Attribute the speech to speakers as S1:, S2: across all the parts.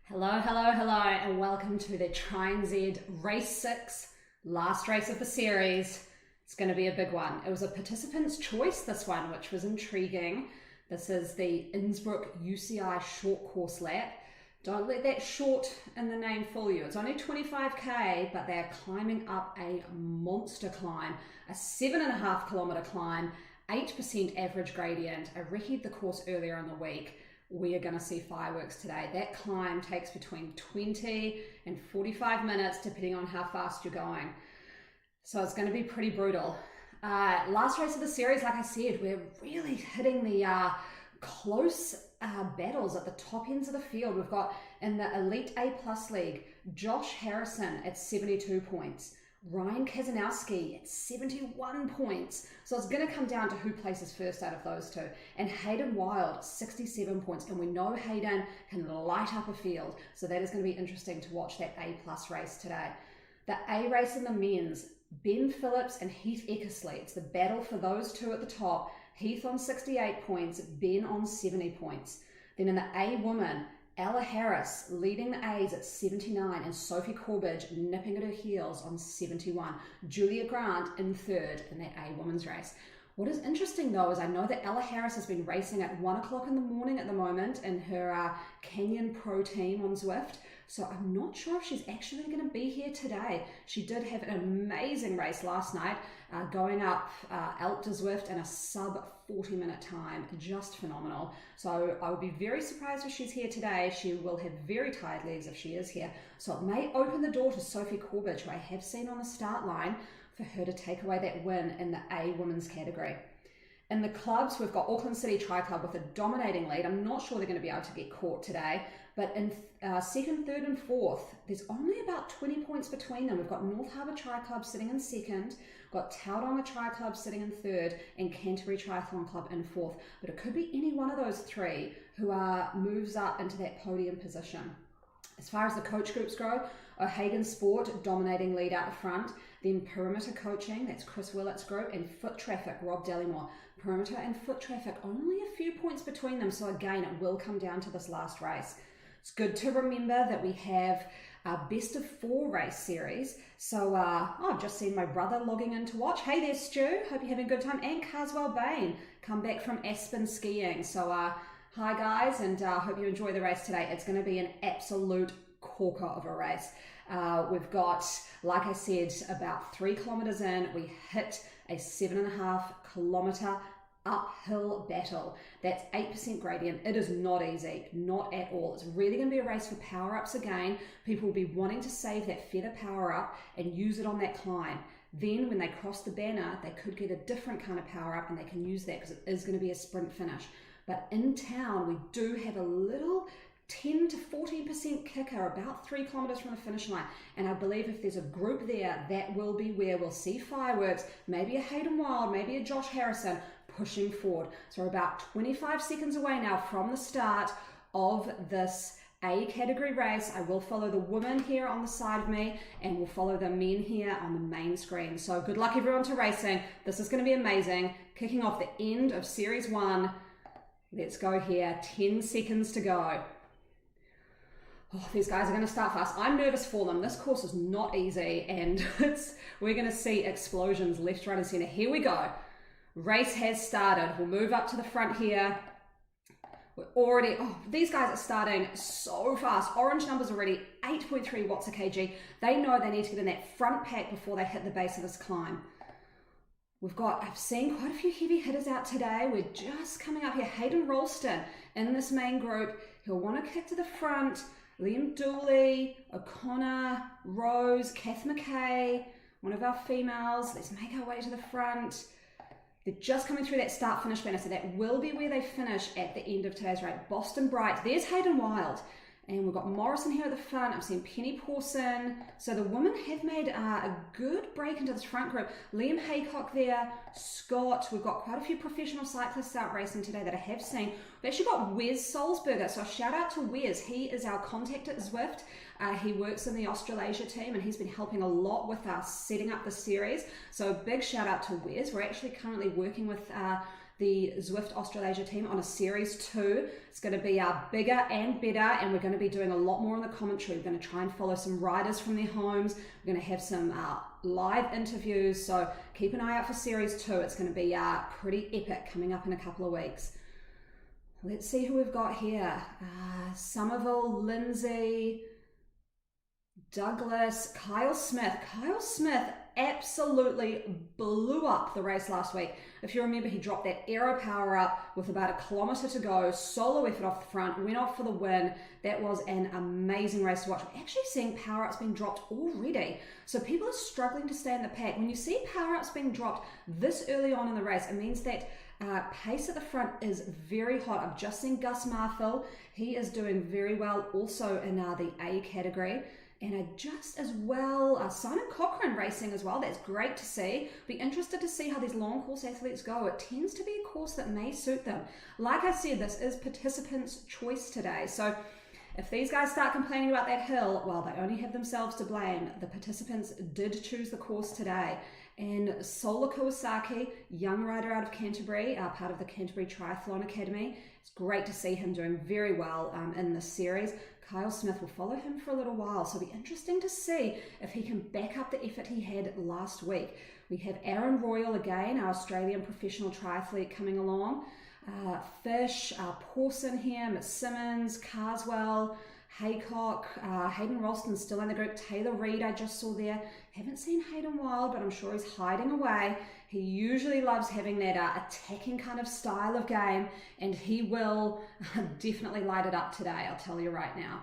S1: Hello, hello, hello, and welcome to the Try and Z Race 6, last race of the series. It's going to be a big one. It was a participant's choice, this one, which was intriguing. This is the Innsbruck UCI short course lap. Don't let that short in the name fool you. It's only 25k, but they're climbing up a monster climb, a 7.5 kilometer climb, 8% average gradient. I recce'd the course earlier in the week. We are going to see fireworks today. That climb takes between 20 and 45 minutes depending on how fast you're going. So it's going to be pretty brutal. Last race of the series, like I said, we're really hitting the close battles at the top ends of the field. We've got in the Elite A Plus League, Josh Harrison at 72 points. Ryan Kazanowski at 71 points. So it's going to come down to who places first out of those two. And Hayden Wild, 67 points. And we know Hayden can light up a field. So that is going to be interesting to watch that A-plus race today. The A race in the men's, Ben Phillips and Heath Eckersley. It's the battle for those two at the top. Heath on 68 points, Ben on 70 points. Then in the A woman, Ella Harris leading the A's at 79 and Sophie Corbridge nipping at her heels on 71. Julia Grant in third in that A women's race. What is interesting though is I know that Ella Harris has been racing at 1 o'clock in the morning at the moment in her Canyon Pro team on Zwift. So I'm not sure if she's actually going to be here today. She did have an amazing race last night, going up Elk to Zwift in a sub 40-minute time. Just phenomenal. So I would be very surprised if she's here today. She will have very tired legs if she is here. So it may open the door to Sophie Corbridge, who I have seen on the start line, for her to take away that win in the A women's category. In the clubs, we've got Auckland City Tri Club with a dominating lead. I'm not sure they're going to be able to get caught today, but in second, third and fourth, there's only about 20 points between them. We've got North Harbour Tri Club sitting in second, we've got Tauranga Tri Club sitting in third, and Canterbury Triathlon Club in fourth. But it could be any one of those three who moves up into that podium position. As far as the coach groups go, O'Hagan Sport dominating lead out the front, then Perimeter Coaching, that's Chris Willett's group, and Foot Traffic, Rob Dellymore. Perimeter and Foot Traffic, only a few points between them, so again, it will come down to this last race. It's good to remember that we have our best of 4 race series. So I've just seen my brother logging in to watch. Hey there, Stu. Hope you're having a good time. And Carswell Bain, come back from Aspen skiing. So hi guys, and hope you enjoy the race today. It's going to be an absolute corker of a race. We've got, like I said, about 3 kilometers in, we hit a 7.5 kilometer uphill battle. That's 8% gradient. It is not easy, not at all. It's really going to be a race for power-ups again. People will be wanting to save that feather power-up and use it on that climb. Then when they cross the banner, they could get a different kind of power-up and they can use that because it is going to be a sprint finish. But in town, we do have a little 10 to 14% kicker about 3 kilometers from the finish line. And I believe if there's a group there, that will be where we'll see fireworks, maybe a Hayden Wild, maybe a Josh Harrison pushing forward. So we're about 25 seconds away now from the start of this A category race. I will follow the women here on the side of me and we'll follow the men here on the main screen. So good luck everyone to racing. This is going to be amazing. Kicking off the end of series 1. Let's go here. 10 seconds to go. Oh, these guys are going to start fast. I'm nervous for them. This course is not easy and we're going to see explosions left, right and center. Here we go. Race has started. We'll move up to the front here. We're already, these guys are starting so fast. Orange numbers already, 8.3 watts a kg. They know they need to get in that front pack before they hit the base of this climb. I've seen quite a few heavy hitters out today. We're just coming up here. Hayden Ralston in this main group. He'll want to kick to the front. Liam Dooley, O'Connor, Rose, Kath McKay, one of our females. Let's make our way to the front. They're just coming through that start-finish banner, so that will be where they finish at the end of today's race. Boston Bright, there's Hayden Wild. And we've got Morrison here at the front. I'm seeing Penny Pawson. So the women have made a good break into this front group. Liam Haycock there, Scott. We've got quite a few professional cyclists out racing today that I have seen. We've actually got Wes Salzberger. So a shout out to Wes. He is our contact at Zwift. He works in the Australasia team and he's been helping a lot with us setting up the series. So a big shout out to Wes. We're actually currently working with the Zwift Australasia team on a series 2. It's going to be bigger and better, and we're going to be doing a lot more on the commentary. We're going to try and follow some riders from their homes. We're going to have some live interviews, so keep an eye out for series 2. It's going to be pretty epic coming up in a couple of weeks. Let's see who we've got here. Somerville, Lindsay, Douglas, Kyle Smith. Kyle Smith absolutely blew up the race last week. If you remember, he dropped that aero power up with about 1 kilometre to go, solo effort off the front, went off for the win. That was an amazing race to watch. We're actually seeing power ups being dropped already. So people are struggling to stay in the pack. When you see power ups being dropped this early on in the race, it means that pace at the front is very hot. I've just seen Gus Marthil. He is doing very well also in the A category. And just as well, Simon Cochrane racing as well. That's great to see. Be interested to see how these long course athletes go. It tends to be a course that may suit them. Like I said, this is participants' choice today. So if these guys start complaining about that hill, well, they only have themselves to blame. The participants did choose the course today. And Sola Kawasaki, young rider out of Canterbury, part of the Canterbury Triathlon Academy. It's great to see him doing very well in this series. Kyle Smith will follow him for a little while, so it'll be interesting to see if he can back up the effort he had last week. We have Aaron Royal again, our Australian professional triathlete, coming along. Fish, Pawson here, McSimmons, Carswell, Haycock, Hayden Ralston's still in the group. Taylor Reid I just saw there. Haven't seen Hayden Wild, but I'm sure he's hiding away. He usually loves having that attacking kind of style of game, and he will definitely light it up today, I'll tell you right now.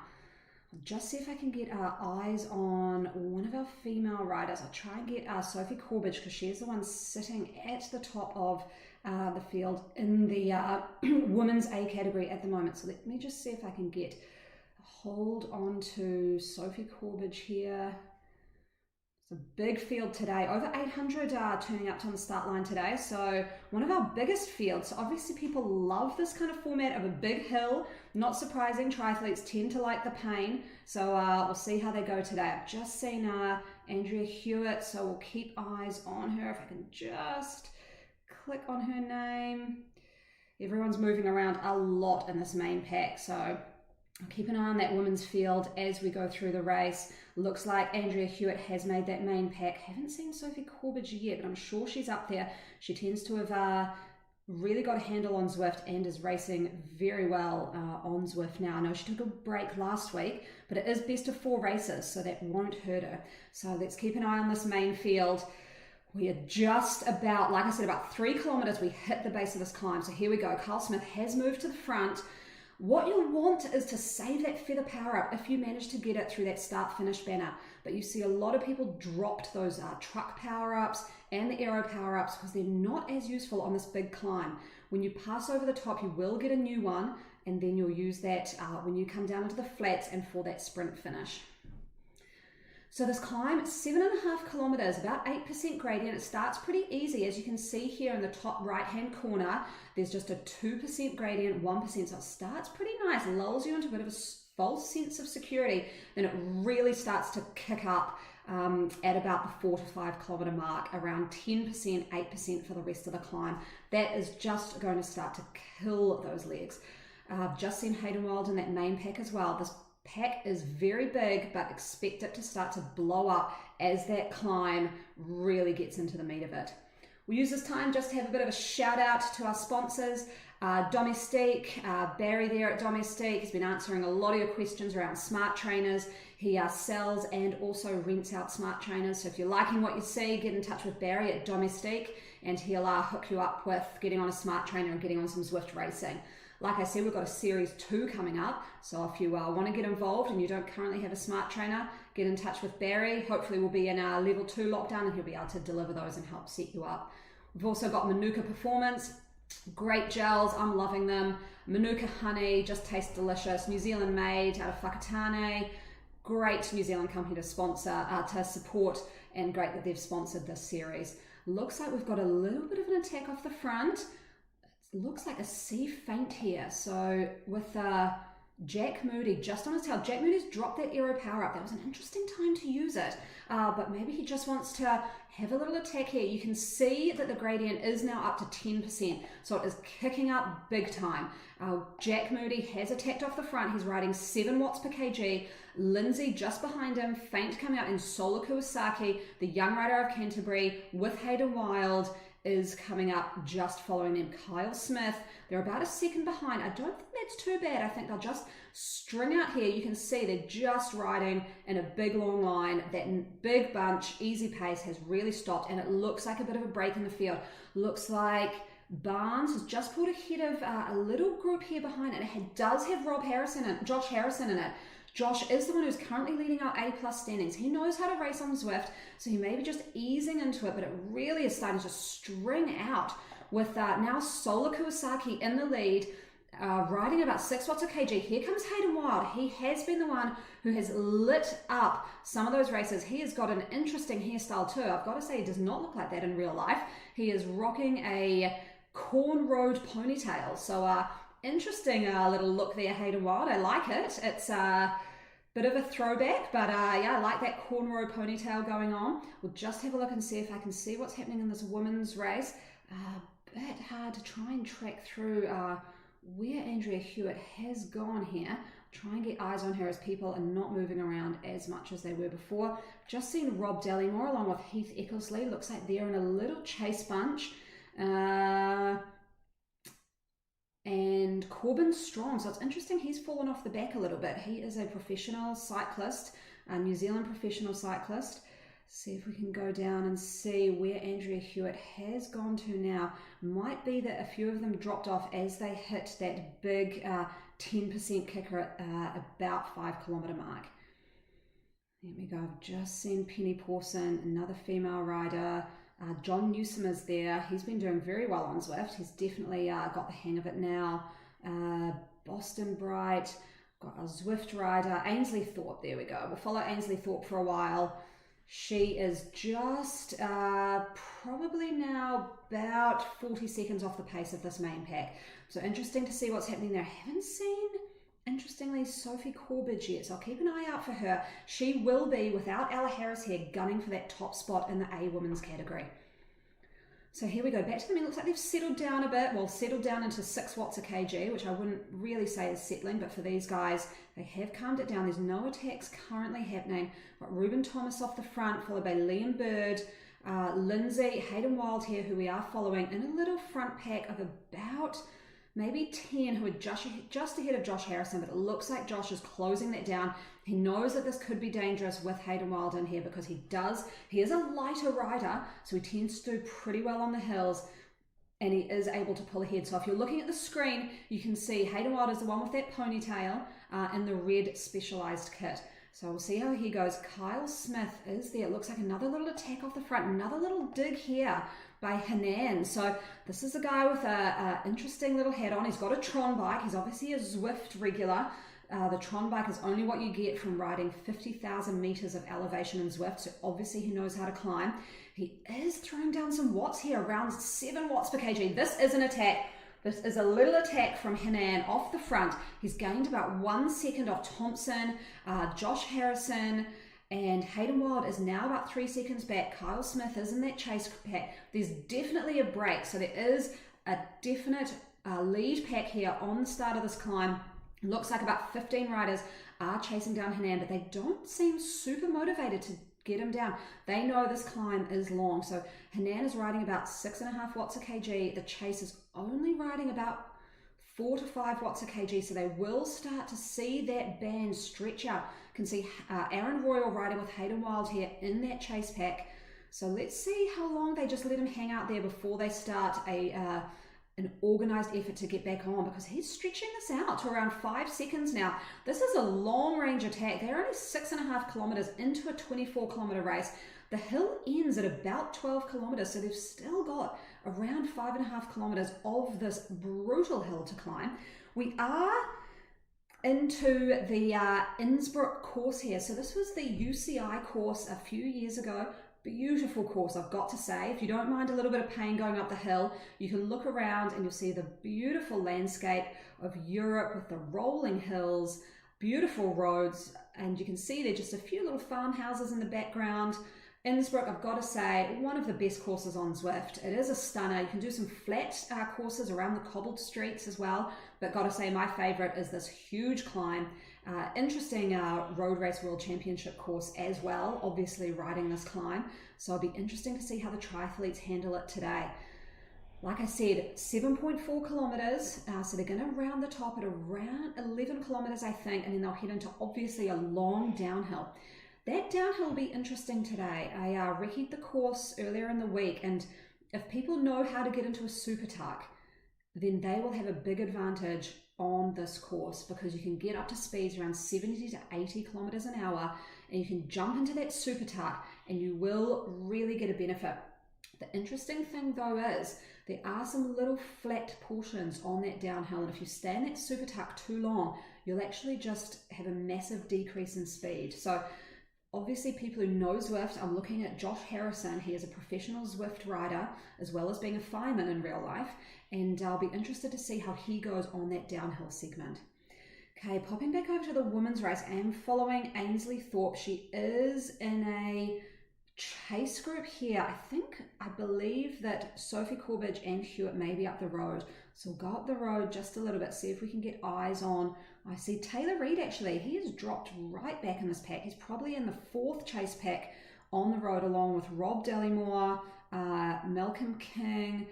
S1: I'll just see if I can get our eyes on one of our female riders. I'll try and get Sophie Corbridge, because she's the one sitting at the top of the field in the women's A category at the moment. So let me just see if I can get a hold on to Sophie Corbridge here. It's a big field today, over 800 turning up on the start line today, so one of our biggest fields. So obviously people love this kind of format of a big hill. Not surprising, triathletes tend to like the pain, so we'll see how they go today. I've just seen Andrea Hewitt, so we'll keep eyes on her. If I can just click on her name. Everyone's moving around a lot in this main pack, so I'll keep an eye on that women's field as we go through the race. Looks like Andrea Hewitt has made that main pack. Haven't seen Sophie Corbridge yet, but I'm sure she's up there. She tends to have really got a handle on Zwift and is racing very well on Zwift now. I know she took a break last week, but it is best of 4 races, so that won't hurt her. So let's keep an eye on this main field. We are just about, like I said, about 3 kilometers. We hit the base of this climb. So here we go. Kyle Smith has moved to the front. What you'll want is to save that feather power up if you manage to get it through that start-finish banner. But you see a lot of people dropped those truck power-ups and the aero power-ups because they're not as useful on this big climb. When you pass over the top, you will get a new one, and then you'll use that when you come down into the flats and for that sprint finish. So this climb, 7.5 kilometers, about 8% gradient. It starts pretty easy. As you can see here in the top right-hand corner, there's just a 2% gradient, 1%. So it starts pretty nice, lulls you into a bit of a false sense of security. Then it really starts to kick up at about the 4 to 5 kilometer mark, around 10%, 8% for the rest of the climb. That is just going to start to kill those legs. I've just seen Hayden Wild in that main pack as well. This pack is very big, but expect it to start to blow up as that climb really gets into the meat of it. We'll use this time just to have a bit of a shout out to our sponsors. Domestique, Barry there at Domestique has been answering a lot of your questions around smart trainers. He sells and also rents out smart trainers. So if you're liking what you see, get in touch with Barry at Domestique and he'll hook you up with getting on a smart trainer and getting on some Zwift racing. Like I said, we've got a Series 2 coming up, so if you want to get involved and you don't currently have a smart trainer, get in touch with Barry. Hopefully we'll be in our level 2 lockdown and he'll be able to deliver those and help set you up. We've also got Manuka Performance, great gels, I'm loving them. Manuka Honey, just tastes delicious, New Zealand made, out of Whakatane. Great New Zealand company to sponsor, to support, and great that they've sponsored this series. Looks like we've got a little bit of an attack off the front. Looks like a sea feint here, so with Jack Moody just on his tail. Jack Moody's dropped that aero power up. That was an interesting time to use it, but maybe he just wants to have a little attack here. You can see that the gradient is now up to 10%, so it is kicking up big time. Jack Moody has attacked off the front. He's riding 7 watts per kg. Lindsay just behind him, faint coming out, and Solar Kawasaki, the young rider of Canterbury, with Hayden Wild, is coming up just following them. Kyle Smith, they're about a second behind. I don't think that's too bad. I think they'll just string out here. You can see they're just riding in a big long line. That big bunch, easy pace has really stopped, and it looks like a bit of a break in the field. Looks like Barnes has just pulled ahead of a little group here behind, and it does have Josh Harrison in it. Josh is the one who's currently leading our A+ standings. He knows how to race on Zwift, so he may be just easing into it, but it really is starting to string out with now Solar Kawasaki in the lead, riding about 6 watts a kg. Here comes Hayden Wild. He has been the one who has lit up some of those races. He has got an interesting hairstyle too. I've got to say, he does not look like that in real life. He is rocking a cornrowed ponytail. So interesting little look there, Hayden Wild. I like it. It's a bit of a throwback, but yeah, I like that cornrow ponytail going on. We'll just have a look and see if I can see what's happening in this women's race. A bit hard to try and track through where Andrea Hewitt has gone here. Try and get eyes on her as people are not moving around as much as they were before. Just seen Rob Dallymore along with Heath Eckersley. Looks like they're in a little chase bunch. And Corbin Strong, so it's interesting, he's fallen off the back a little bit. He is a professional cyclist, a New Zealand professional cyclist. See if we can go down and see where Andrea Hewitt has gone to now. Might be that a few of them dropped off as they hit that big 10% kicker at about 5 kilometre mark. There we go, I've just seen Penny Pawson, another female rider. John Newsom is there. He's been doing very well on Zwift. He's definitely got the hang of it now. Boston Bright, got a Zwift rider. Ainsley Thorpe, there we go. We'll follow Ainsley Thorpe for a while. She is just probably now about 40 seconds off the pace of this main pack. So interesting to see what's happening there. I haven't seen, interestingly, Sophie Corbridge yet, so I'll keep an eye out for her. She will be, without Ella Harris here, gunning for that top spot in the A women's category. So here we go, back to the men. Looks like they've settled down a bit. Well, settled down into 6 watts a kg, which I wouldn't really say is settling, but for these guys, they have calmed it down. There's no attacks currently happening. Got Ruben Thomas off the front, followed by Liam Bird, Lindsay, Hayden Wild here, who we are following, in a little front pack of about maybe 10, who are just ahead of Josh Harrison, but it looks like Josh is closing that down. He knows that this could be dangerous with Hayden Wild in here because he is a lighter rider, so he tends to do pretty well on the hills, and he is able to pull ahead. So if you're looking at the screen, you can see Hayden Wild is the one with that ponytail and the red specialized kit. So we'll see how he goes. Kyle Smith is there. It looks like another little attack off the front, another little dig here by Hanan. So this is a guy with a interesting little hat on. He's got a Tron bike. He's obviously a Zwift regular. The Tron bike is only what you get from riding 50,000 meters of elevation in Zwift, so obviously he knows how to climb. He is throwing down some watts here, around 7 watts per kg. This is an attack. This is a little attack from Hanan off the front. He's gained about 1 second off Thompson, Josh Harrison, and Hayden Wild is now about 3 seconds back. Kyle Smith is in that chase pack. There's definitely a break, so there is a definite lead pack here on the start of this climb. Looks like about 15 riders are chasing down Hanan, but they don't seem super motivated to get him down. They know this climb is long, so Hanan is riding about 6.5 watts a kg. The chase is only riding about 4 to 5 watts a kg, so they will start to see that band stretch out. You can see Aaron Royal riding with Hayden Wild here in that chase pack. So let's see how long they just let him hang out there before they start an organized effort to get back on, because he's stretching this out to around 5 seconds now. This is a long range attack. They're only 6.5 kilometers into a 24 kilometer race. The hill ends at about 12 kilometers, so they've still got around 5.5 kilometers of this brutal hill to climb. We are into the Innsbruck course here. So this was the UCI course a few years ago. beautiful course, I've got to say. If you don't mind a little bit of pain going up the hill, you can look around and you'll see the beautiful landscape of Europe with the rolling hills, beautiful roads, and you can see there just a few little farmhouses in the background. Innsbruck, I've got to say, one of the best courses on Zwift. It is a stunner. You can do some flat courses around the cobbled streets as well, but got to say my favorite is this huge climb. Interesting road race world championship course as well, obviously riding this climb. So it'll be interesting to see how the triathletes handle it today. Like I said, 7.4 kilometers. So they're going to round the top at around 11 kilometers, I think, and then they'll head into obviously a long downhill. That downhill will be interesting today. I recce'd the course earlier in the week, and if people know how to get into a super tuck, then they will have a big advantage on this course, because you can get up to speeds around 70 to 80 kilometers an hour, and you can jump into that super tuck and you will really get a benefit. The interesting thing though is there are some little flat portions on that downhill, and if you stay in that super tuck too long, you'll actually just have a massive decrease in speed. So obviously people who know Zwift, I'm looking at Josh Harrison. He is a professional Zwift rider as well as being a fireman in real life, and I'll be interested to see how he goes on that downhill segment. Okay, popping back over to the women's race, I am following Ainsley Thorpe. She is in a chase group here. I believe that Sophie Corbridge and Hewitt may be up the road. So we'll go up the road just a little bit, see if we can get eyes on. I see Taylor Reid actually. He has dropped right back in this pack. He's probably in the 4th chase pack on the road, along with Rob Dellymore, Malcolm King,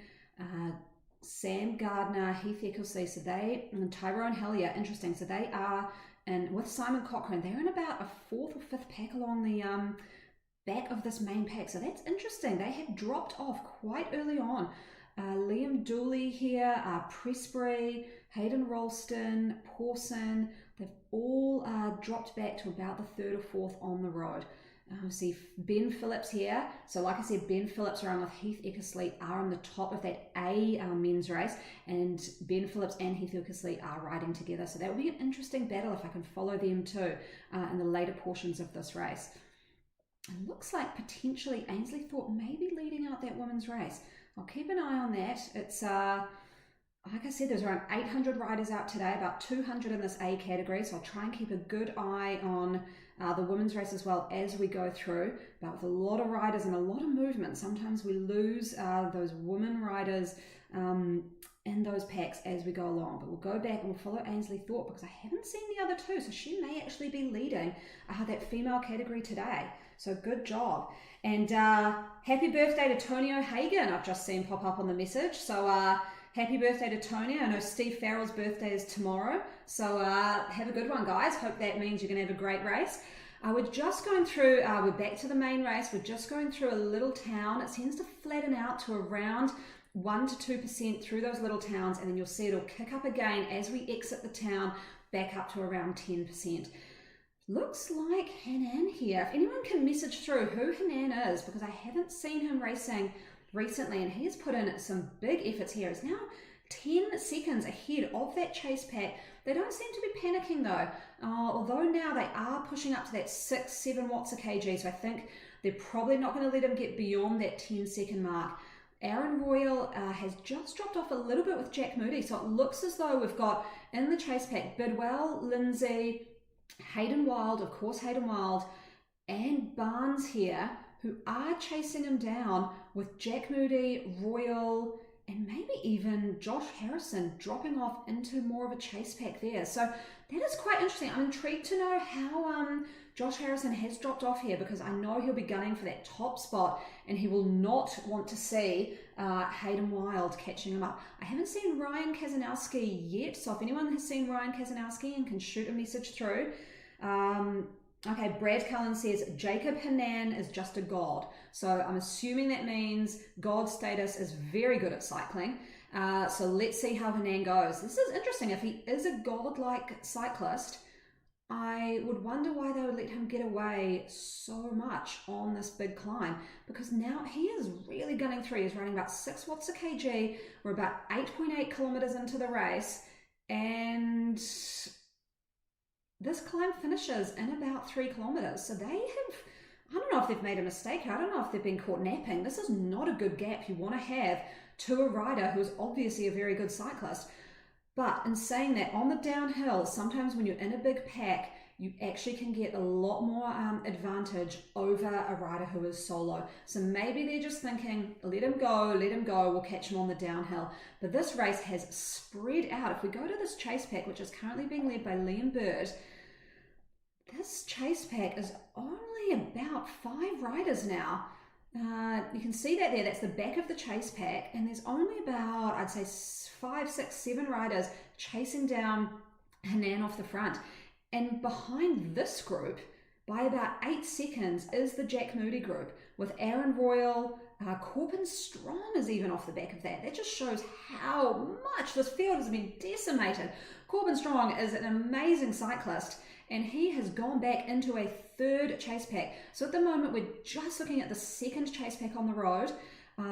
S1: Sam Gardner, Heath Eckersley, so they, and Tyrone Hellier, interesting. So they are, and with Simon Cochrane, they're in about a 4th or 5th pack along the back of this main pack. So that's interesting. They have dropped off quite early on. Liam Dooley here, Presbury, Hayden Ralston, Pawson, they've all dropped back to about the 3rd or 4th on the road. See Ben Phillips here. So like I said, Ben Phillips along with Heath Eckersley are on the top of that A men's race, and Ben Phillips and Heath Eckersley are riding together. So that will be an interesting battle if I can follow them too in the later portions of this race. It looks like potentially Ainsley Thorpe may be leading out that women's race. I'll keep an eye on that. It's like I said, there's around 800 riders out today, about 200 in this A category. So I'll try and keep a good eye on the women's race as well as we go through. But with a lot of riders and a lot of movement, sometimes we lose those women riders in those packs as we go along. But we'll go back and we'll follow Ainsley Thorpe, because I haven't seen the other two. So she may actually be leading that female category today. So good job. And happy birthday to Tony O'Hagan. I've just seen pop up on the message. So happy birthday to Tony. I know Steve Farrell's birthday is tomorrow. So have a good one, guys. Hope that means you're going to have a great race. We're just going through, we're back to the main race. We're just going through a little town. It tends to flatten out to around 1 to 2% through those little towns, and then you'll see it'll kick up again as we exit the town, back up to around 10%. Looks like Hanan here. If anyone can message through who Hanan is, because I haven't seen him racing recently, and he has put in some big efforts here. He's now 10 seconds ahead of that chase pack. They don't seem to be panicking though, although now they are pushing up to that 6-7 watts a kg, so I think they're probably not going to let him get beyond that 10-second mark. Aaron Royal has just dropped off a little bit with Jack Moody, so it looks as though we've got in the chase pack Bidwell, Lindsay, Hayden Wild, of course Hayden Wild, and Barnes here, who are chasing him down, with Jack Moody, Royal, and maybe even Josh Harrison dropping off into more of a chase pack there. So that is quite interesting. I'm intrigued to know how Josh Harrison has dropped off here, because I know he'll be gunning for that top spot and he will not want to see Hayden Wild catching him up. I haven't seen Ryan Kazanowski yet, so if anyone has seen Ryan Kazanowski and can shoot a message through. Okay, Brad Cullen says Jacob Hanan is just a god. So I'm assuming that means god status is very good at cycling. So let's see how Hanan goes. This is interesting. If he is a god-like cyclist, I would wonder why they would let him get away so much on this big climb, because now he is really gunning through. He's running about 6 watts a kg. We're about 8.8 kilometers into the race, and this climb finishes in about 3 kilometers. So they have, I don't know if they've made a mistake. I don't know if they've been caught napping. This is not a good gap you want to have to a rider who's obviously a very good cyclist. But in saying that, on the downhill, sometimes when you're in a big pack, you actually can get a lot more advantage over a rider who is solo. So maybe they're just thinking, let him go, we'll catch him on the downhill. But this race has spread out. If we go to this chase pack, which is currently being led by Liam Bird, this chase pack is only about 5 riders now. You can see that there, that's the back of the chase pack, and there's only about, I'd say 5, 6, 7 riders chasing down Hanan off the front. And behind this group, by about 8 seconds, is the Jack Moody group with Aaron Royal. Corbin Strong is even off the back of that. That just shows how much this field has been decimated. Corbin Strong is an amazing cyclist, and he has gone back into a 3rd chase pack. So at the moment, we're just looking at the 2nd chase pack on the road.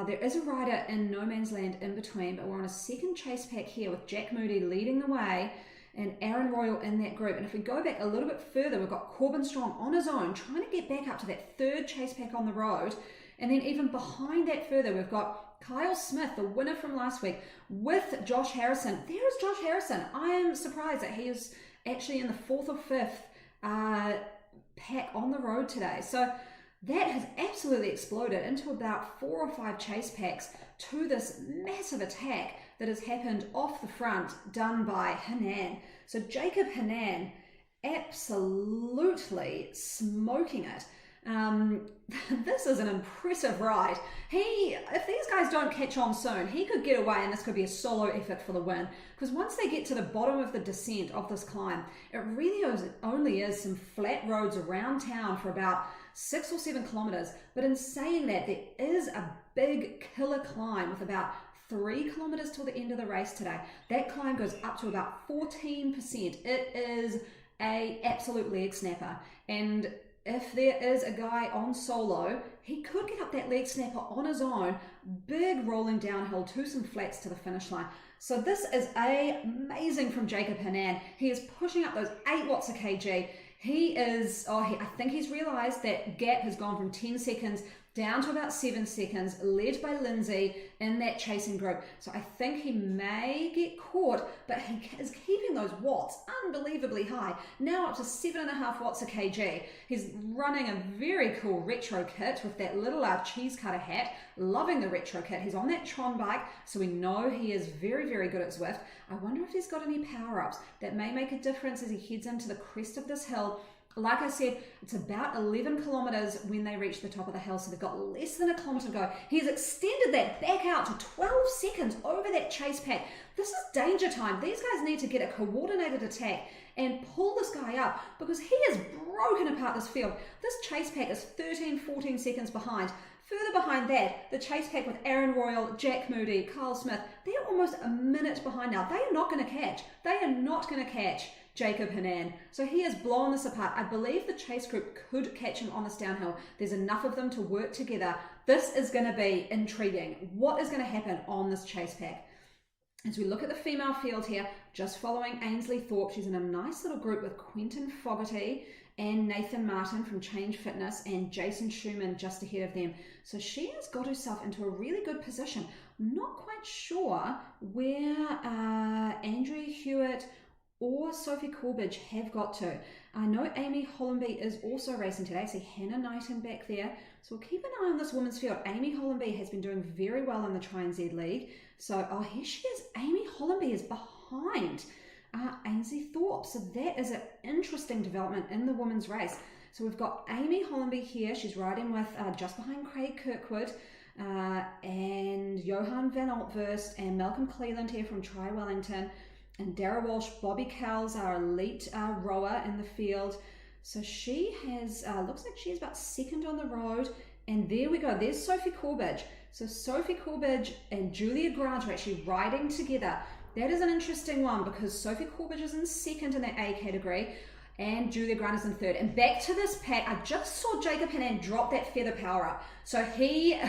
S1: There is a rider in no man's land in between, but we're on a 2nd chase pack here with Jack Moody leading the way and Aaron Royal in that group. And if we go back a little bit further, we've got Corbin Strong on his own, trying to get back up to that 3rd chase pack on the road. And then even behind that further, we've got Kyle Smith, the winner from last week, with Josh Harrison. There is Josh Harrison. I am surprised that he is actually in the 4th or 5th pack on the road today. So that has absolutely exploded into about 4 or 5 chase packs to this massive attack that has happened off the front, done by Hanan. So Jacob Hanan absolutely smoking it. This is an impressive ride. If these guys don't catch on soon, he could get away and this could be a solo effort for the win. Because once they get to the bottom of the descent of this climb, it really only is some flat roads around town for about 6 or 7 kilometers. But in saying that, there is a big killer climb with about 3 kilometers till the end of the race today. That climb goes up to about 14%. It is a absolute leg snapper. And if there is a guy on solo, he could get up that leg snapper on his own, big rolling downhill to some flats to the finish line. So this is amazing from Jacob Hanan. He is pushing up those 8 watts a kg. I think he's realized that gap has gone from 10 seconds down to about 7 seconds, led by Lindsay in that chasing group. So I think he may get caught, but he is keeping those watts unbelievably high. Now up to 7.5 watts a kg. He's running a very cool retro kit with that little cheese cutter hat. Loving the retro kit. He's on that Tron bike, so we know he is very, very good at Zwift. I wonder if he's got any power-ups that may make a difference as he heads into the crest of this hill. Like I said, it's about 11 kilometers when they reach the top of the hill, so they've got less than a kilometer to go. He's extended that back out to 12 seconds over that chase pack. This is danger time. These guys need to get a coordinated attack and pull this guy up because he has broken apart this field. This chase pack is 13, 14 seconds behind. Further behind that, the chase pack with Aaron Royal, Jack Moody, Carl Smith, they're almost a minute behind now. They are not going to catch. Jacob Hanan. So he has blown this apart. I believe the chase group could catch him on this downhill. There's enough of them to work together. This is going to be intriguing. What is going to happen on this chase pack? As we look at the female field here, just following Ainsley Thorpe, she's in a nice little group with Quentin Fogarty and Nathan Martin from Change Fitness and Jason Schumann just ahead of them. So she has got herself into a really good position. Not quite sure where Andrea Hewitt or Sophie Corbridge have got to. I know Amy Hollenby is also racing today. I see Hannah Knighton back there. So we'll keep an eye on this women's field. Amy Hollenby has been doing very well in the Try and Z League. So, here she is. Amy Hollenby is behind Ainsley Thorpe. So that is an interesting development in the women's race. So we've got Amy Hollenby here. She's riding with just behind Craig Kirkwood and Johan van Altverst and Malcolm Cleland here from Try Wellington. And Dara Walsh, Bobby Cowles, our elite rower in the field. So she has, looks like she's about second on the road. And there we go. There's Sophie Corbridge. So Sophie Corbridge and Julia Grant are actually riding together. That is an interesting one because Sophie Corbridge is in second in that A category and Julia Grant is in third. And back to this pack, I just saw Jacob Hanan drop that feather power up. So he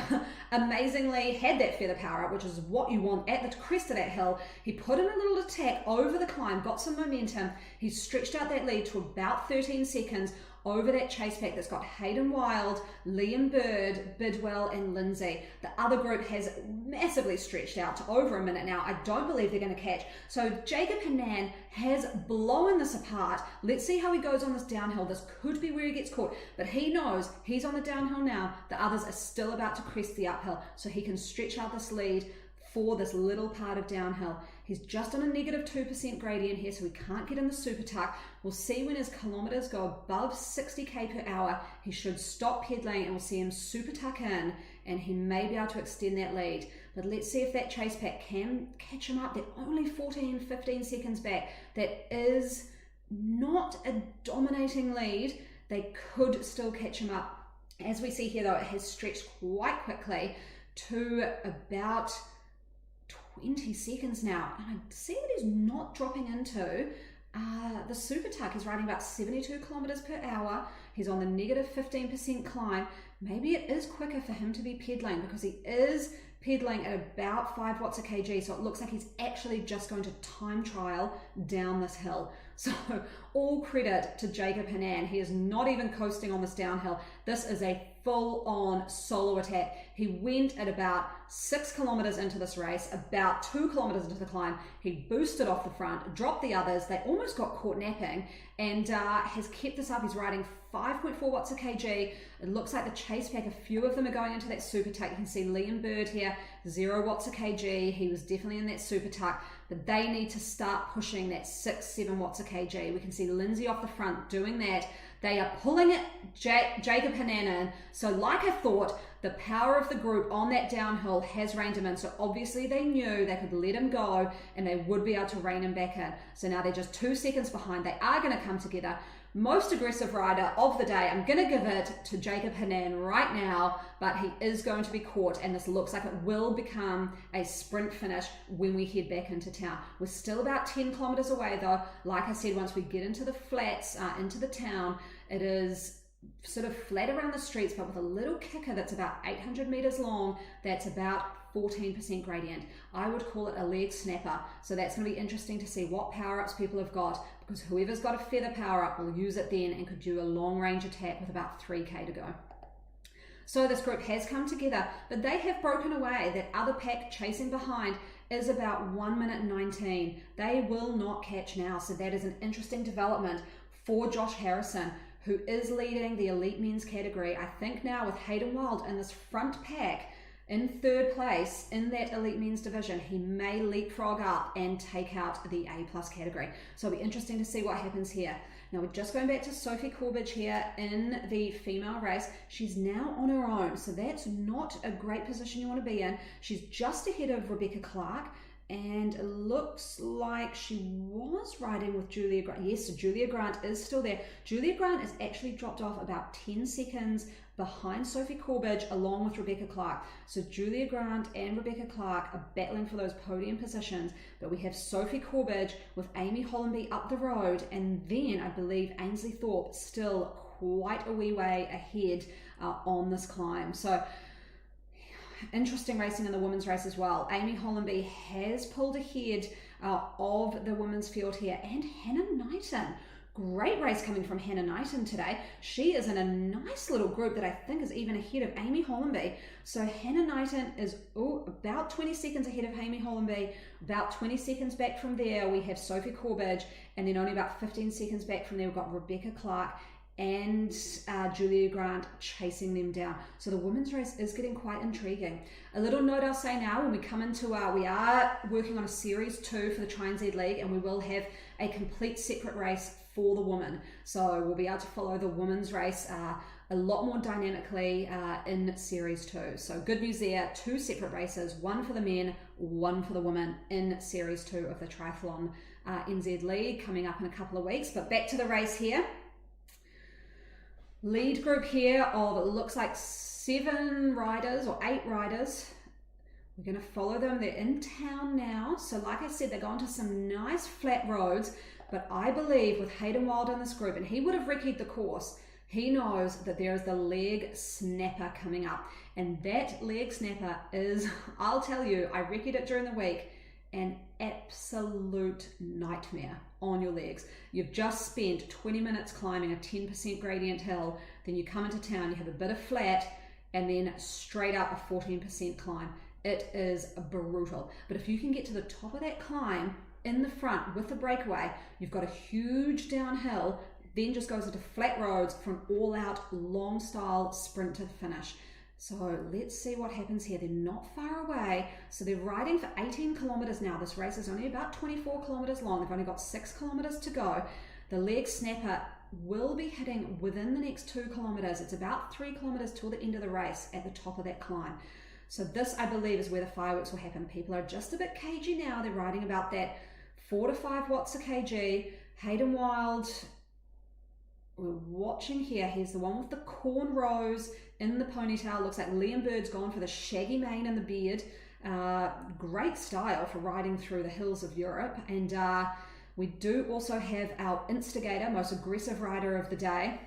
S1: amazingly had that feather power up, which is what you want at the crest of that hill. He put in a little attack over the climb, got some momentum. He stretched out that lead to about 13 seconds over that chase pack that's got Hayden Wild, Liam Bird, Bidwell and Lindsay. The other group has massively stretched out to over a minute now. I don't believe they're going to catch. So Jacob Hanan has blown this apart. Let's see how he goes on this downhill. This could be where he gets caught, but he knows he's on the downhill now. The others are still about to crest the uphill, so he can stretch out this lead for this little part of downhill. He's just on a negative 2% gradient here, so we can't get in the super tuck. We'll see when his kilometers go above 60k per hour, he should stop pedaling and we'll see him super tuck in and he may be able to extend that lead. But let's see if that chase pack can catch him up. They're only 15 seconds back. That is not a dominating lead. They could still catch him up. As we see here though, it has stretched quite quickly to about 20 seconds now, and I see that he's not dropping into the super tuck. He's riding about 72 kilometers per hour. He's on the negative 15% climb. Maybe it is quicker for him to be pedaling because he is pedaling at about 5 watts a kg, so it looks like he's actually just going to time trial down this hill. So all credit to Jacob Hanan. He is not even coasting on this downhill. This is a full-on solo attack. He went at about 6 kilometers into this race, about 2 kilometers into the climb. He boosted off the front, dropped the others. They almost got caught napping, and has kept this up. He's riding 5.4 watts a kg. It looks like the chase pack, a few of them are going into that super tuck. You can see Liam Bird here, 0 watts a kg. He was definitely in that super tuck, but they need to start pushing that 6-7 watts a kg. We can see Lindsay off the front doing that. They are pulling it, Jacob Hanan in. So like I thought, the power of the group on that downhill has reined him in. So obviously they knew they could let him go and they would be able to rein him back in. So now they're just 2 seconds behind. They are going to come together. Most aggressive rider of the day. I'm going to give it to Jacob Hanan right now, but he is going to be caught, and this looks like it will become a sprint finish when we head back into town. We're still about 10 kilometers away though. Like I said, once we get into the flats, into the town, it is sort of flat around the streets, but with a little kicker that's about 800 meters long. That's about 14% gradient. I would call it a leg snapper. So that's going to be interesting to see what power-ups people have got, because whoever's got a feather power-up will use it then and could do a long-range attack with about 3k to go. So this group has come together, but they have broken away. That other pack chasing behind is about 1 minute 19. They will not catch now, so that is an interesting development for Josh Harrison, who is leading the elite men's category. I think now with Hayden Wild in this front pack in 3rd place in that elite men's division, he may leapfrog up and take out the A+ category. So it'll be interesting to see what happens here. Now we're just going back to Sophie Corbridge here in the female race. She's now on her own, so that's not a great position you want to be in. She's just ahead of Rebecca Clark, and it looks like she was riding with Julia Grant. Yes, so Julia Grant is still there. Julia Grant has actually dropped off about 10 seconds behind Sophie Corbridge along with Rebecca Clark. So Julia Grant and Rebecca Clark are battling for those podium positions, but we have Sophie Corbridge with Amy Hollenby up the road, and then I believe Ainsley Thorpe still quite a wee way ahead on this climb. So interesting racing in the women's race as well. Amy Hollenby has pulled ahead of the women's field here, and Hannah Knighton. Great race coming from Hannah Knighton today. She is in a nice little group that I think is even ahead of Amy Hollenby. So Hannah Knighton is about 20 seconds ahead of Amy Hollenby. About 20 seconds back from there, we have Sophie Corbridge, and then only about 15 seconds back from there, we've got Rebecca Clark and Julia Grant chasing them down. So the women's race is getting quite intriguing. A little note I'll say now, when we come into we are working on a Series 2 for the Tri-NZ League, and we will have a complete separate race for the women. So we'll be able to follow the women's race a lot more dynamically in Series 2. So good news there, 2 separate races, one for the men, one for the women in Series 2 of the Triathlon NZ League coming up in a couple of weeks. But back to the race here. Lead group here of, it looks like 7 riders or 8 riders. We're going to follow them. They're in town now. So like I said, they're going to some nice flat roads, but I believe with Hayden Wild in this group, and he would have recce'd the course, he knows that there is the leg snapper coming up. And that leg snapper is, I'll tell you, I recce'd it during the week, an absolute nightmare on your legs. You've just spent 20 minutes climbing a 10% gradient hill, then you come into town, you have a bit of flat, and then straight up a 14% climb. It is brutal. But if you can get to the top of that climb in the front with the breakaway, you've got a huge downhill, then just goes into flat roads for an all-out long style sprint to the finish. So let's see what happens here. They're not far away. So they're riding for 18 kilometers now. This race is only about 24 kilometers long. They've only got 6 kilometers to go. The leg snapper will be hitting within the next 2 kilometers. It's about 3 kilometers till the end of the race at the top of that climb. So this, I believe, is where the fireworks will happen. People are just a bit cagey now. They're riding about that 4 to 5 watts a kg. Hayden Wild, we're watching here. He's the one with the cornrows in the ponytail. Looks like Liam Bird's gone for the shaggy mane and the beard. Great style for riding through the hills of Europe. And we do also have our instigator, most aggressive rider of the day,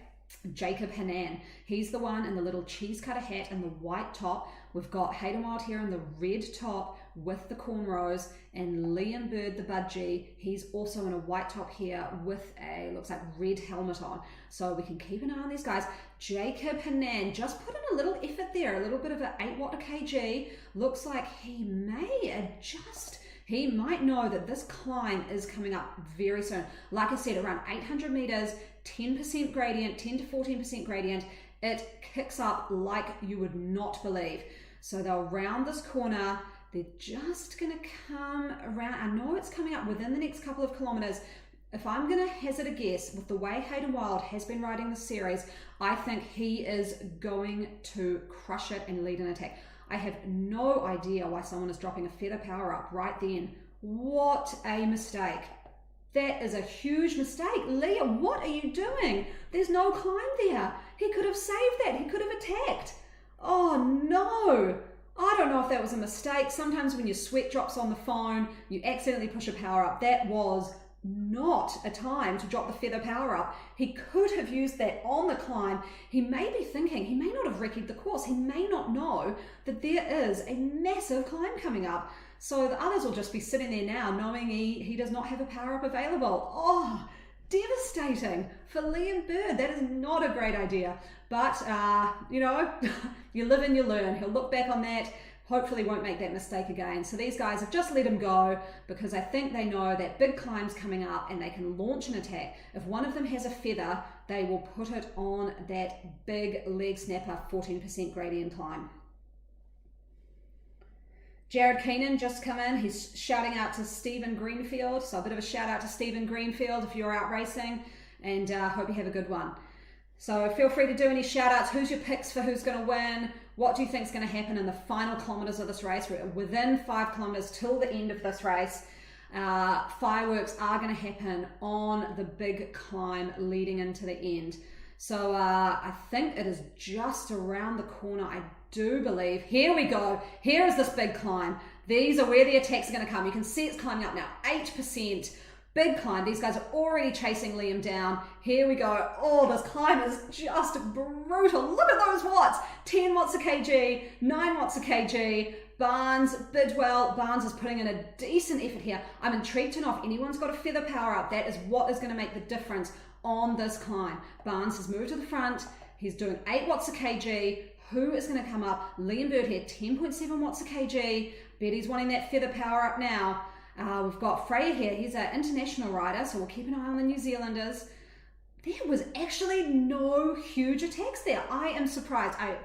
S1: Jacob Hanan. He's the one in the little cheese cutter hat and the white top. We've got Hayden Wild here in the red top with the cornrows, and Liam Bird, the budgie, he's also in a white top here with a, looks like, red helmet on. So we can keep an eye on these guys. Jacob Hanan just put in a little effort there, a little bit of an 8 watt a kg. Looks like he may adjust. He might know that this climb is coming up very soon. Like I said, around 800 meters, 10% gradient, 10 to 14% gradient. It kicks up like you would not believe. So they'll round this corner. They're just going to come around. I know it's coming up within the next couple of kilometers. If I'm going to hazard a guess, with the way Hayden Wild has been riding the series, I think he is going to crush it and lead an attack. I have no idea why someone is dropping a feather power up right then. What a mistake. That is a huge mistake. Leah, what are you doing? There's no climb there. He could have saved that. He could have attacked. Oh no. I don't know if that was a mistake. Sometimes when your sweat drops on the phone, you accidentally push a power up. That was not a time to drop the feather power up. He could have used that on the climb. He may be thinking, he may not have recce'd the course. He may not know that there is a massive climb coming up. So the others will just be sitting there now knowing he does not have a power up available. Oh, devastating for Liam Bird. That is not a great idea. But, you know, you live and you learn. He'll look back on that. Hopefully won't make that mistake again. So these guys have just let him go because I think they know that big climb's coming up and they can launch an attack. If one of them has a feather, they will put it on that big leg snapper 14% gradient climb. Jared Keenan just come in. He's shouting out to Stephen Greenfield. So a bit of a shout out to Stephen Greenfield if you're out racing, and hope you have a good one. So feel free to do any shout outs. Who's your picks for who's going to win? What do you think is going to happen in the final kilometers of this race? We're within 5 kilometers till the end of this race. Fireworks are going to happen on the big climb leading into the end. So I think it is just around the corner. I do believe. Here we go. Here is this big climb. These are where the attacks are going to come. You can see it's climbing up now. 8%. Big climb. These guys are already chasing Liam down. Here we go. Oh, this climb is just brutal. Look at those watts. 10 watts a kg, 9 watts a kg. Barnes, Bidwell. Barnes is putting in a decent effort here. I'm intrigued to know if anyone's got a feather power up. That is what is going to make the difference on this climb. Barnes has moved to the front. He's doing 8 watts a kg. Who is going to come up? Liam Bird here, 10.7 watts a kg. Betty's wanting that feather power up now. We've got Freya here. He's an international rider, so we'll keep an eye on the New Zealanders. There was actually no huge attacks there. I am surprised. I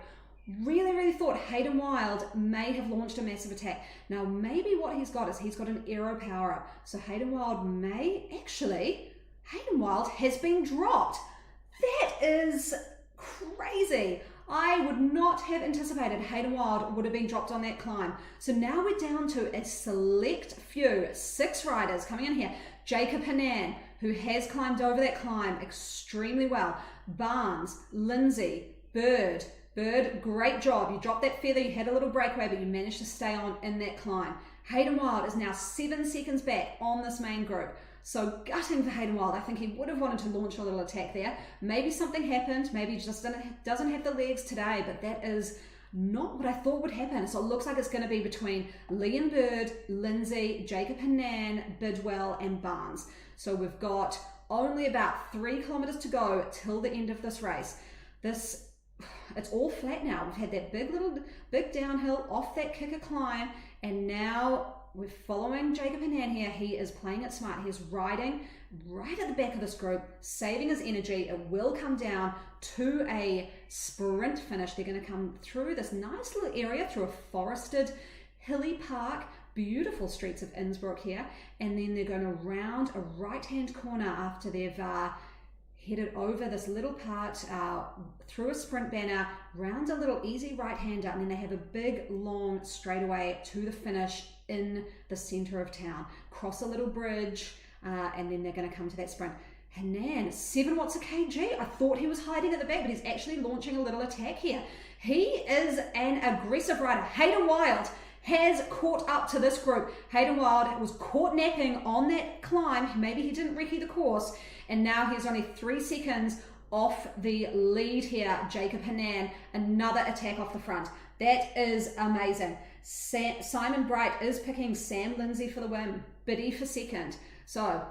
S1: really thought Hayden Wild may have launched a massive attack. Now, maybe what he's got is he's got an aero power up. So Hayden Wild Hayden Wild has been dropped. That is crazy. I would not have anticipated Hayden Wild would have been dropped on that climb. So now we're down to a select few, 6 riders coming in here. Jacob Hanan, who has climbed over that climb extremely well. Barnes, Lindsay, Bird, great job. You dropped that feather, you had a little breakaway, but you managed to stay on in that climb. Hayden Wild is now 7 seconds back on this main group. So gutting for Hayden Wild. I think he would have wanted to launch a little attack there. Maybe something happened. Maybe he just doesn't have the legs today, but that is Not what I thought would happen. So it looks like it's going to be between Liam Bird, Lindsay, Jacob Hanan, Bidwell and Barnes. So we've got only about 3 kilometers to go till the end of this race. It's all flat now. We've had that big downhill off that kicker climb, and now we're following Jacob Hanan here. He is playing it smart. He is riding right at the back of this group, saving his energy. It will come down to a sprint finish. They're going to come through this nice little area, through a forested, hilly park, beautiful streets of Innsbruck here, and then they're going to round a right-hand corner after they've headed over this little part, through a sprint banner, round a little easy right-hander, and then they have a big, long straightaway to the finish in the center of town. Cross a little bridge, and then they're going to come to that sprint. Hanan, 7 watts a kg. I thought he was hiding at the back, but he's actually launching a little attack here. He is an aggressive rider. Hayden Wild has caught up to this group. Hayden Wild was caught napping on that climb. Maybe he didn't recce the course, and now he's only 3 seconds off the lead here. Jacob Hanan, another attack off the front. That is amazing. Simon Bright is picking Sam Lindsay for the win, Biddy for second. So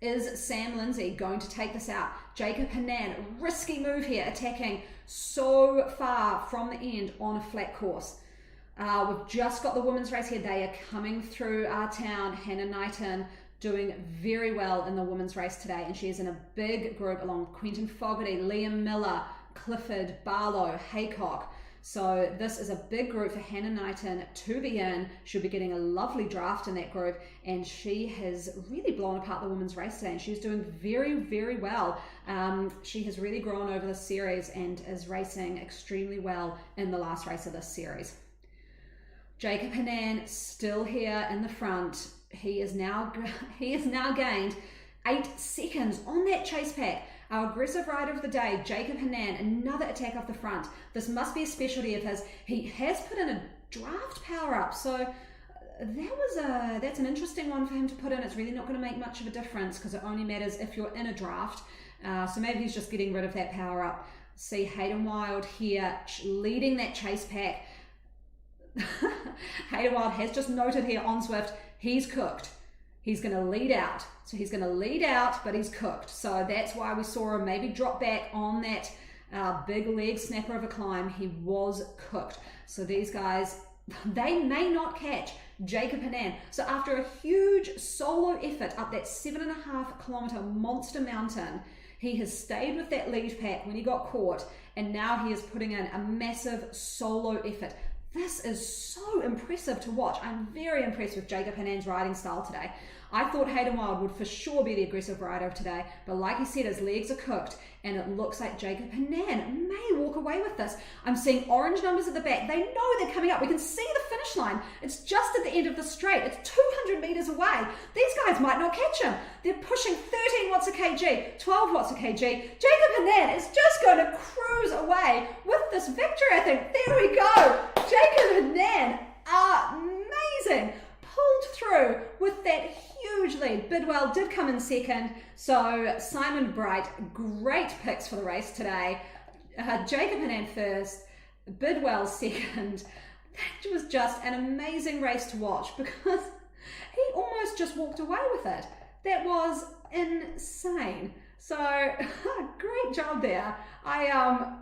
S1: is Sam Lindsay going to take this out? Jacob Hanan, risky move here, attacking so far from the end on a flat course. We've just got the women's race here. They are coming through our town. Hannah Knighton doing very well in the women's race today, and she is in a big group along with Quentin Fogarty, Liam Miller, Clifford, Barlow, Haycock. So this is a big group for Hannah Knighton to be in. She'll be getting a lovely draft in that group, and she has really blown apart the women's race today, and she's doing very, very well. She has really grown over this series and is racing extremely well in the last race of this series. Jacob Hanan still here in the front. He has now gained 8 seconds on that chase pack. Our aggressive rider of the day, Jacob Hanan, another attack off the front. This must be a specialty of his. He has put in a draft power up, so that's an interesting one for him to put in. It's really not going to make much of a difference because it only matters if you're in a draft. So maybe he's just getting rid of that power up. See Hayden Wild here leading that chase pack. Hayden Wild has just noted here on Zwift, he's cooked. He's going to lead out. So he's going to lead out, but he's cooked. So that's why we saw him maybe drop back on that big leg snapper of a climb. He was cooked. So these guys, they may not catch Jacob Hanan. So after a huge solo effort up that 7.5 kilometer monster mountain, he has stayed with that lead pack when he got caught, and now he is putting in a massive solo effort. This is so impressive to watch. I'm very impressed with Jacob Hanan's riding style today. I thought Hayden Wild would for sure be the aggressive rider of today, but like he said, his legs are cooked, and it looks like Jacob Hanan may walk away with this. I'm seeing orange numbers at the back. They know they're coming up. We can see the finish line. It's just at the end of the straight. It's 200 meters away. These guys might not catch him. They're pushing 13 watts a kg, 12 watts a kg. Jacob Hanan is just going to cruise away with this victory, I think. There we go. Jacob Hanan, amazing. Pulled through with that huge lead. Bidwell did come in second. So Simon Bright, great picks for the race today. Jacob Hanan first, Bidwell second. That was just an amazing race to watch because he almost just walked away with it. That was insane. So great job there. I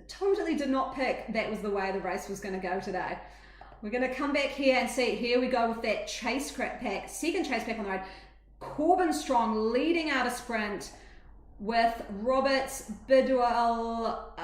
S1: totally did not pick that was the way the race was going to go today. We're going to come back here and see, here we go with that chase pack, second chase pack on the road. Corbin Strong leading out a sprint with Roberts, Bidwell,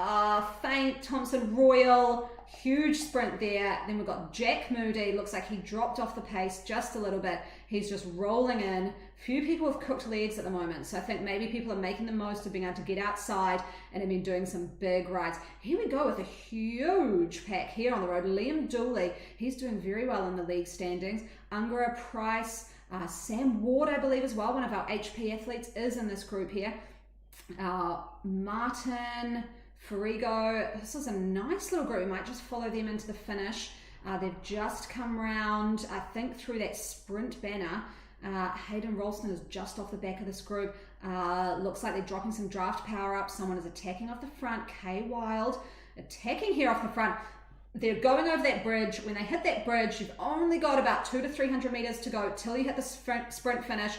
S1: Faint, Thompson, Royal, huge sprint there. Then we've got Jack Moody, looks like he dropped off the pace just a little bit. He's just rolling in. Few people have cooked legs at the moment, so I think maybe people are making the most of being able to get outside and have been doing some big rides. Here we go with a huge pack here on the road. Liam Dooley, he's doing very well in the league standings. Ungara Price, Sam Ward, I believe as well, one of our HP athletes is in this group here. Martin, Farigo, this is a nice little group. We might just follow them into the finish. They've just come round, I think, through that sprint banner. Hayden Ralston is just off the back of this group. Looks like they're dropping some draft power up. Someone is attacking off the front. Kay Wild attacking here off the front. they're going over that bridge. When they hit that bridge, you've only got about 200 to 300 meters to go till you hit the sprint finish.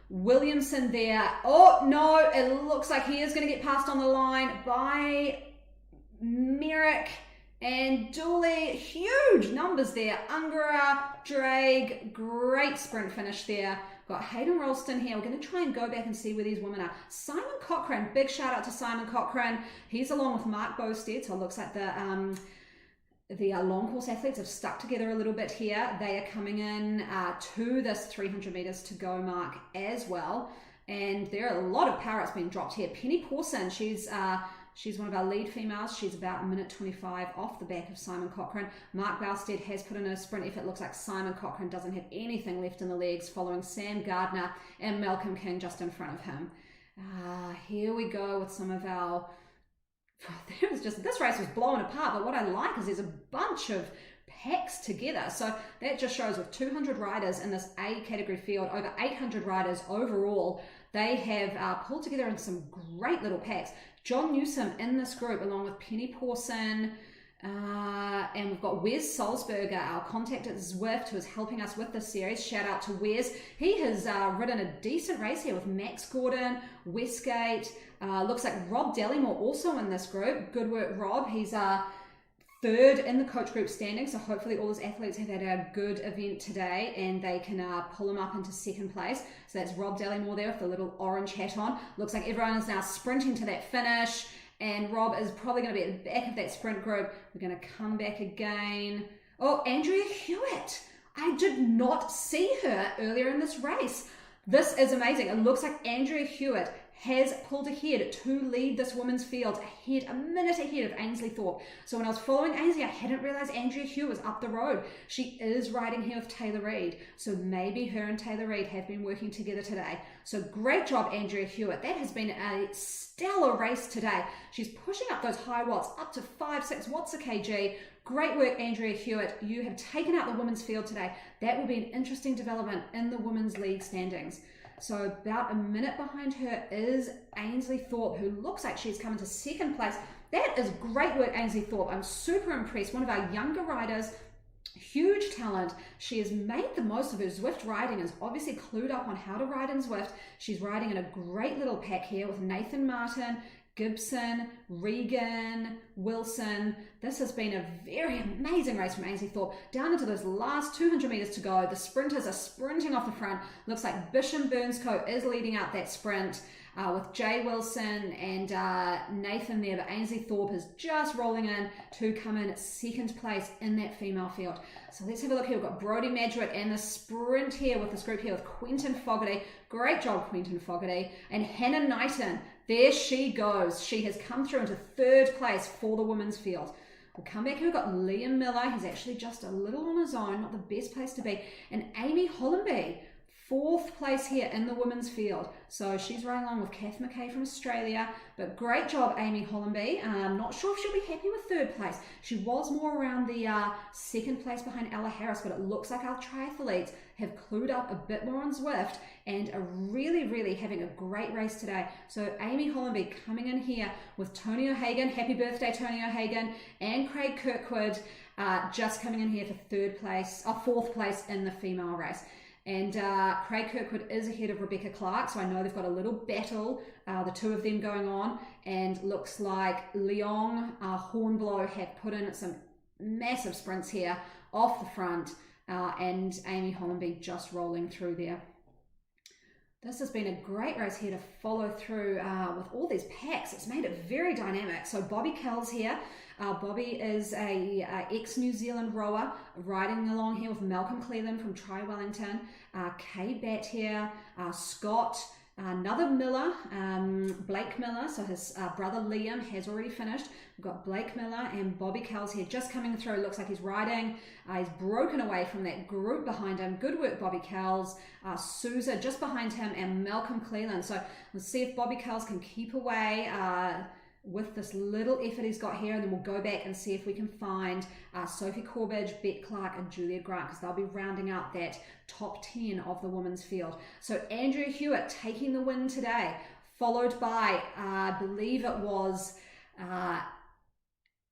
S1: Williamson there. Oh no, it looks like he is going to get passed on the line by Merrick and Dooley. Huge numbers there. Ungara, Drake, great sprint finish there. Got Hayden Ralston here. We're going to try and go back and see where these women are. Simon Cochran, big shout out to Simon Cochran. He's along with Mark Bosted, so it looks like the long course athletes have stuck together a little bit here. They are coming in to this 300 meters to go mark as well. And there are a lot of power that's been dropped here. Penny Pawson, she's one of our lead females. She's about 1:25 off the back of Simon Cochran. Mark Bosted has put in a sprint effort. Looks like Simon Cochran doesn't have anything left in the legs, following Sam Gardner and Malcolm King just in front of him. Here we go with some of our... this race was blown apart, but what I like is there's a bunch of packs together. So that just shows with 200 riders in this A category field, over 800 riders overall, they have pulled together in some great little packs. John Newsom in this group, along with Penny Pawson, and we've got Wes Salzberger, our contact at Zwift, who is helping us with this series. Shout out to Wes. He has ridden a decent race here with Max Gordon, Westgate. Looks like Rob Dallymore also in this group. Good work, Rob. He's third in the coach group standing, so hopefully all his athletes have had a good event today and they can pull him up into second place. So that's Rob Dallymore there with the little orange hat on. Looks like everyone is now sprinting to that finish, and Rob is probably going to be at the back of that sprint group. We're going to come back again. Oh, Andrea Hewitt. I did not see her earlier in this race. This is amazing. It looks like Andrea Hewitt has pulled ahead to lead this women's field, a minute ahead of Ainsley Thorpe. So when I was following Ainsley, I hadn't realized Andrea Hewitt was up the road. She is riding here with Taylor Reid. So maybe her and Taylor Reid have been working together today. So great job, Andrea Hewitt. That has been a stellar race today. She's pushing up those high watts, up to 5-6 watts a kg. Great work, Andrea Hewitt. You have taken out the women's field today. That will be an interesting development in the women's league standings. So about a minute behind her is Ainsley Thorpe, who looks like she's coming to second place. That is great work, Ainsley Thorpe. I'm super impressed. One of our younger riders, huge talent. She has made the most of her Zwift riding, is obviously clued up on how to ride in Zwift. She's riding in a great little pack here with Nathan Martin, Gibson, Regan, Wilson. This has been a very amazing race from Ainsley Thorpe. Down into those last 200 meters to go. The sprinters are sprinting off the front. Looks like Bisham Burnsco is leading out that sprint with Jay Wilson and Nathan there. But Ainsley Thorpe is just rolling in to come in second place in that female field. So let's have a look here. We've got Brodie Madrick and the sprint here with this group here with Quentin Fogarty. Great job, Quentin Fogarty. And Hannah Knighton. There she goes. She has come through into third place for the women's field. We'll come back here. We've got Liam Miller. He's actually just a little on his own, not the best place to be. And Amy Hollenby, fourth place here in the women's field. So she's riding along with Kath McKay from Australia. But great job, Amy Hollenby. Not sure if she'll be happy with third place. She was more around the second place behind Ella Harris, but it looks like our triathletes have clued up a bit more on Zwift and are really, really having a great race today. So Amy Hollenby coming in here with Tony O'Hagan. Happy birthday, Tony O'Hagan, and Craig Kirkwood just coming in here for fourth place in the female race. And Craig Kirkwood is ahead of Rebecca Clark, so I know they've got a little battle, the two of them going on, and looks like Leong Hornblow have put in some massive sprints here off the front, and Amy Hollenby just rolling through there. This has been a great race here to follow through with all these packs. It's made it very dynamic. So Bobby Kells here. Bobby is a ex-New Zealand rower riding along here with Malcolm Cleland from Tri Wellington. Kay Batt here. Scott, another Miller, Blake Miller. So his brother Liam has already finished. We've got Blake Miller and Bobby Kells here just coming through. Looks like he's riding. He's broken away from that group behind him. Good work, Bobby Kells. Sousa just behind him, and Malcolm Cleland. So let's see if Bobby Kells can keep away with this little effort he's got here, and then we'll go back and see if we can find Sophie Corbridge, Bet Clark, and Julia Grant, because they'll be rounding out that top 10 of the women's field. So Andrea Hewitt taking the win today, followed by, I believe it was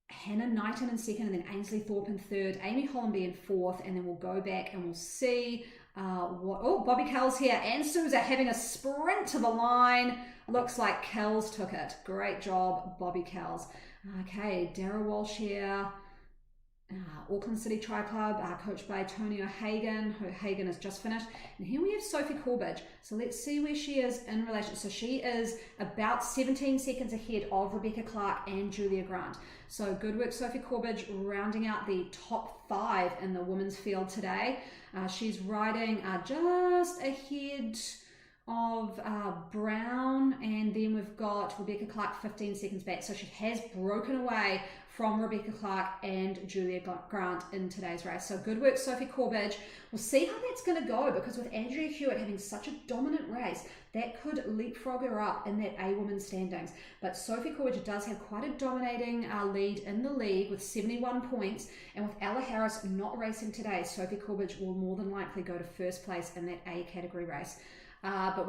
S1: Hannah Knighton in second, and then Ainsley Thorpe in third, Amy Hollenby in fourth, and then we'll go back and we'll see Bobby Kells here and Suze are having a sprint to the line. Looks like Kells took it. Great job, Bobby Kells. Okay, Dara Walsh here. Auckland City Tri Club, coached by Tony O'Hagan. O'Hagan has just finished. And here we have Sophie Corbridge. So let's see where she is in relation. So she is about 17 seconds ahead of Rebecca Clark and Julia Grant. So good work, Sophie Corbridge, rounding out the top 5 in the women's field today. She's riding just ahead of Brown, and then we've got Rebecca Clark 15 seconds back. So she has broken away from Rebecca Clark and Julia Grant in today's race. So good work, Sophie Corbridge. We'll see how that's going to go, because with Andrea Hewitt having such a dominant race, that could leapfrog her up in that A women's standings. But Sophie Corbridge does have quite a dominating lead in the league with 71 points, and with Ella Harris not racing today, Sophie Corbridge will more than likely go to first place in that A category race. But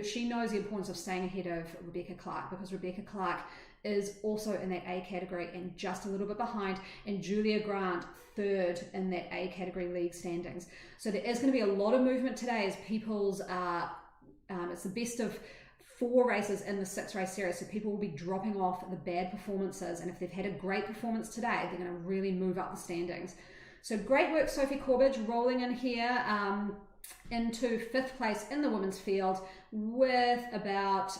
S1: she knows the importance of staying ahead of Rebecca Clark, because Rebecca Clark is also in that A category and just a little bit behind, and Julia Grant third in that A category league standings. So there is going to be a lot of movement today as people's it's the best of 4 races in the 6-race series, so people will be dropping off the bad performances, and if they've had a great performance today, they're going to really move up the standings. So great work, Sophie Corbridge, rolling in here into 5th place in the women's field with about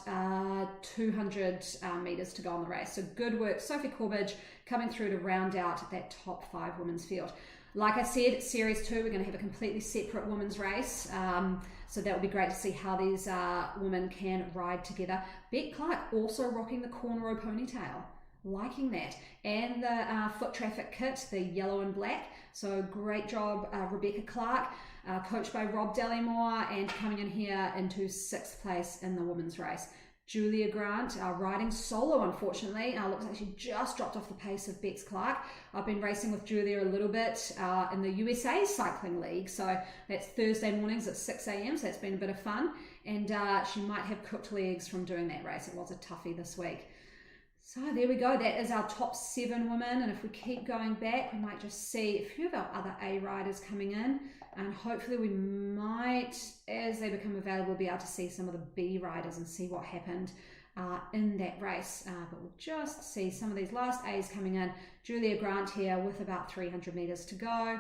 S1: 200 meters to go on the race. So good work, Sophie Corbridge, coming through to round out that top 5 women's field. Like I said, Series 2, we're going to have a completely separate women's race. So that will be great to see how these women can ride together. Beck Clark also rocking the cornrow ponytail. Liking that. And the foot traffic kit, the yellow and black. So great job, Rebecca Clark, coached by Rob Dallymore, and coming in here into 6th place in the women's race. Julia Grant, riding solo, unfortunately. Looks like she just dropped off the pace of Bex Clark. I've been racing with Julia a little bit in the USA Cycling League. So that's Thursday mornings at 6 a.m. So that's been a bit of fun. And she might have cooked legs from doing that race. It was a toughie this week. So there we go. That is our top 7 women. And if we keep going back, we might just see a few of our other A riders coming in. And hopefully we might, as they become available, be able to see some of the B riders and see what happened in that race. But we'll just see some of these last A's coming in. Julia Grant here with about 300 meters to go.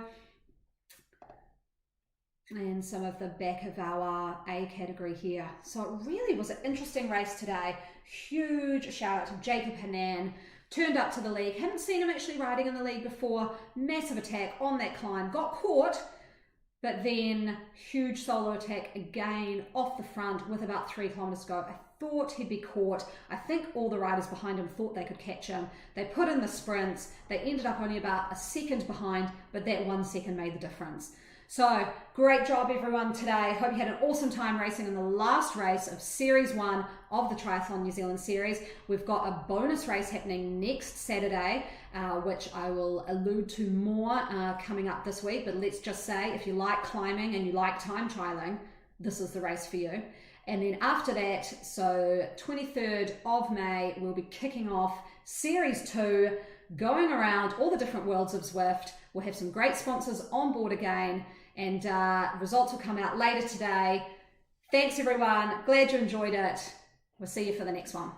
S1: And some of the back of our A category here. So it really was an interesting race today. Huge shout out to Jacob Hanan. Turned up to the league. Hadn't seen him actually riding in the league before. Massive attack on that climb. Got caught. But then huge solo attack again off the front with about 3 kilometers to go. I thought he'd be caught. I think all the riders behind him thought they could catch him. They put in the sprints. They ended up only about a second behind, but that 1 second made the difference. So great job everyone today. Hope you had an awesome time racing in the last race of Series 1 of the Triathlon New Zealand Series. We've got a bonus race happening next Saturday, which I will allude to more coming up this week. But let's just say, if you like climbing and you like time trialing, this is the race for you. And then after that, so 23rd of May, we'll be kicking off Series 2, going around all the different worlds of Zwift. We'll have some great sponsors on board again, and results will come out later today. Thanks everyone. Glad you enjoyed it. We'll see you for the next one.